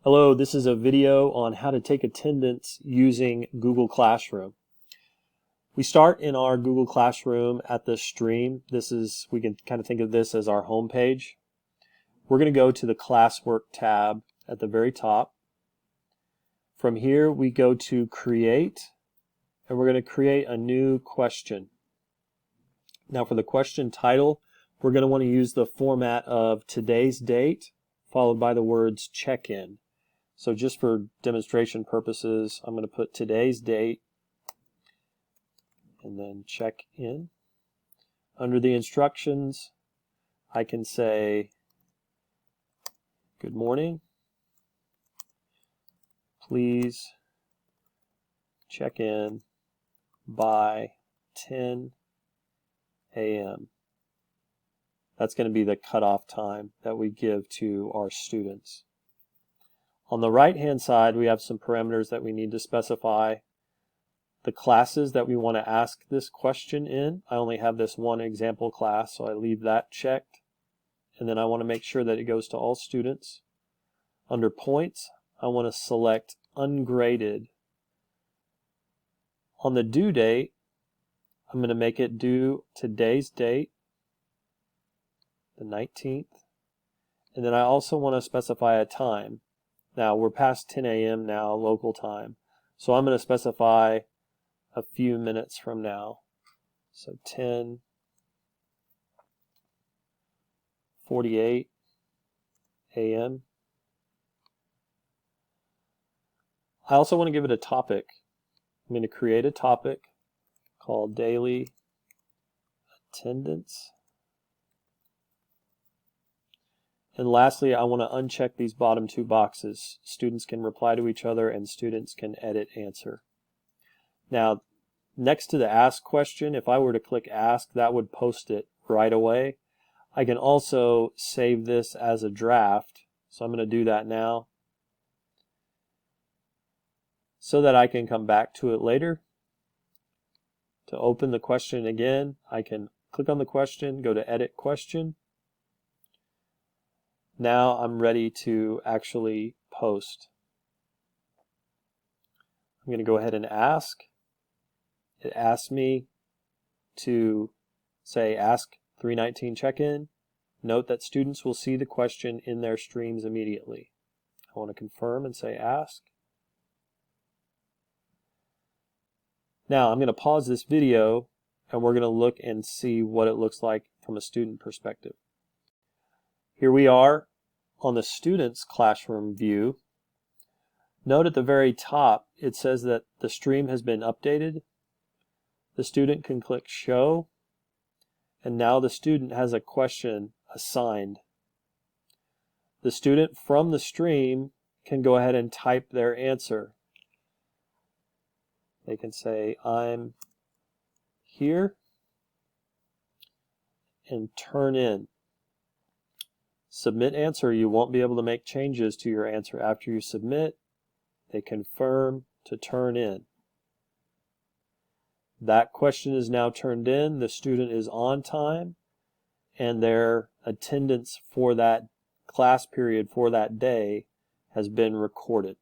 Hello, this is a video on how to take attendance using Google Classroom. We start in our Google Classroom at the stream. We can kind of think of this as our home page. We're going to go to the Classwork tab at the very top. From here we go to Create, and we're going to create a new question. Now for the question title, we're going to want to use the format of today's date followed by the words check-in. So just for demonstration purposes, I'm going to put today's date and then check in. Under the instructions, I can say, good morning. Please check in by 10 a.m. That's going to be the cutoff time that we give to our students. On the right-hand side, we have some parameters that we need to specify. The classes that we want to ask this question in. I only have this one example class, so I leave that checked. And then I want to make sure that it goes to all students. Under points, I want to select ungraded. On the due date, I'm going to make it due today's date, the 19th. And then I also want to specify a time. Now we're past 10 a.m. now, local time. So I'm going to specify a few minutes from now. So 10:48 a.m. I also want to give it a topic. I'm going to create a topic called Daily Attendance. And lastly, I want to uncheck these bottom two boxes. Students can reply to each other and students can edit answer. Now, next to the ask question, if I were to click ask, that would post it right away. I can also save this as a draft. So I'm going to do that now so that I can come back to it later. To open the question again, I can click on the question, go to edit question. Now I'm ready to actually post. I'm going to go ahead and ask. It asks me to say ask 319 check-in. Note that students will see the question in their streams immediately. I want to confirm and say ask. Now I'm going to pause this video and we're going to look and see what it looks like from a student perspective. Here we are on the student's classroom view. Note at the very top it says that the stream has been updated. The student can click show, and now the student has a question assigned. The student from the stream can go ahead and type their answer. They can say, I'm here, and turn in. Submit answer, you won't be able to make changes to your answer after you submit. They confirm to turn in. That question is now turned in. The student is on time, and their attendance for that class period for that day has been recorded.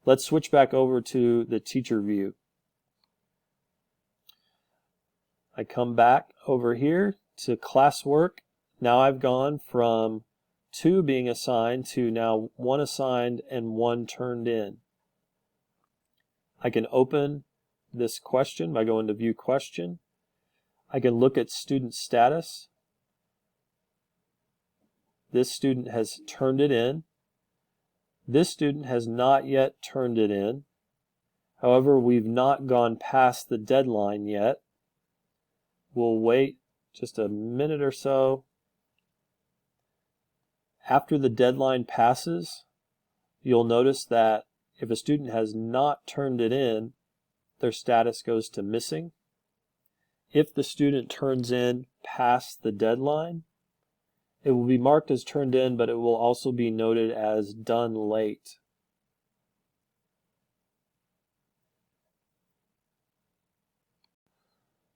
Let's switch back over to the teacher view. I come back over here to classwork. Now I've gone from 2 being assigned to now 1 assigned and 1 turned in. I can open this question by going to view question. I can look at student status. This student has turned it in. This student has not yet turned it in. However, we've not gone past the deadline yet. We'll wait just a minute or so. After the deadline passes, you'll notice that if a student has not turned it in, their status goes to missing. If the student turns in past the deadline, it will be marked as turned in, but it will also be noted as done late.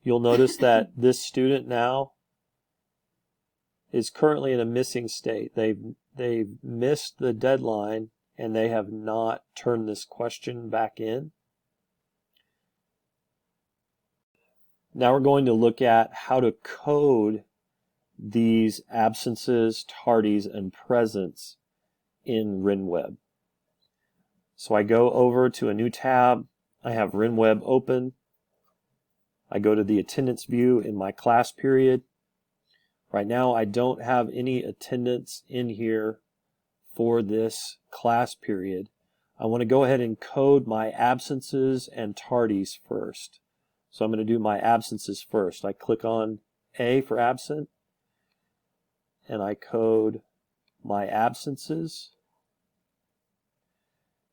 You'll notice that this student now is currently in a missing state. They've missed the deadline and they have not turned this question back in. Now we're going to look at how to code these absences, tardies, and presents in RenWeb. So I go over to a new tab. I have RenWeb open. I go to the attendance view in my class period. Right now I don't have any attendance in here for this class period. I want to go ahead and code my absences and tardies first. So I'm going to do my absences first. I click on A for absent, and I code my absences.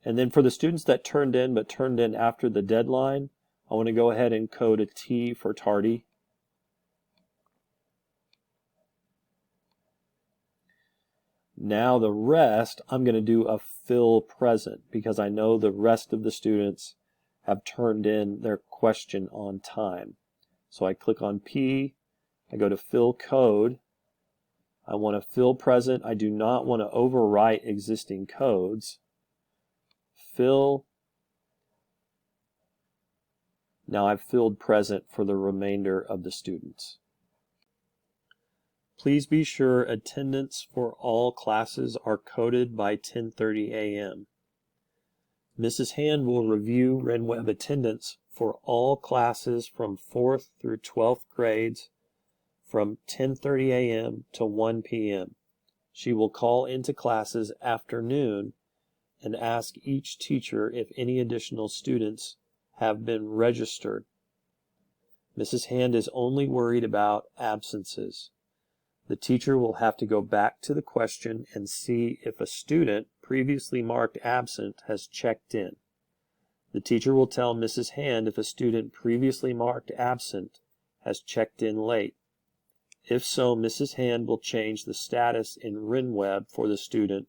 And then for the students that turned in but turned in after the deadline, I want to go ahead and code a T for tardy. Now the rest, I'm going to do a fill present because I know the rest of the students have turned in their question on time. So I click on P, I go to fill code. I want to fill present. I do not want to overwrite existing codes. Fill. Now I've filled present for the remainder of the students. Please be sure attendance for all classes are coded by 10:30 a.m. Mrs. Hand will review RenWeb attendance for all classes from 4th through 12th grades from 10:30 a.m. to 1 p.m. She will call into classes after noon and ask each teacher if any additional students have been registered. Mrs. Hand is only worried about absences. The teacher will have to go back to the question and see if a student previously marked absent has checked in. The teacher will tell Mrs. Hand if a student previously marked absent has checked in late. If so, Mrs. Hand will change the status in RenWeb for the student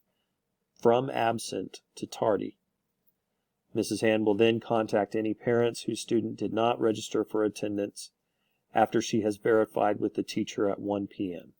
from absent to tardy. Mrs. Hand will then contact any parents whose student did not register for attendance after she has verified with the teacher at 1 p.m.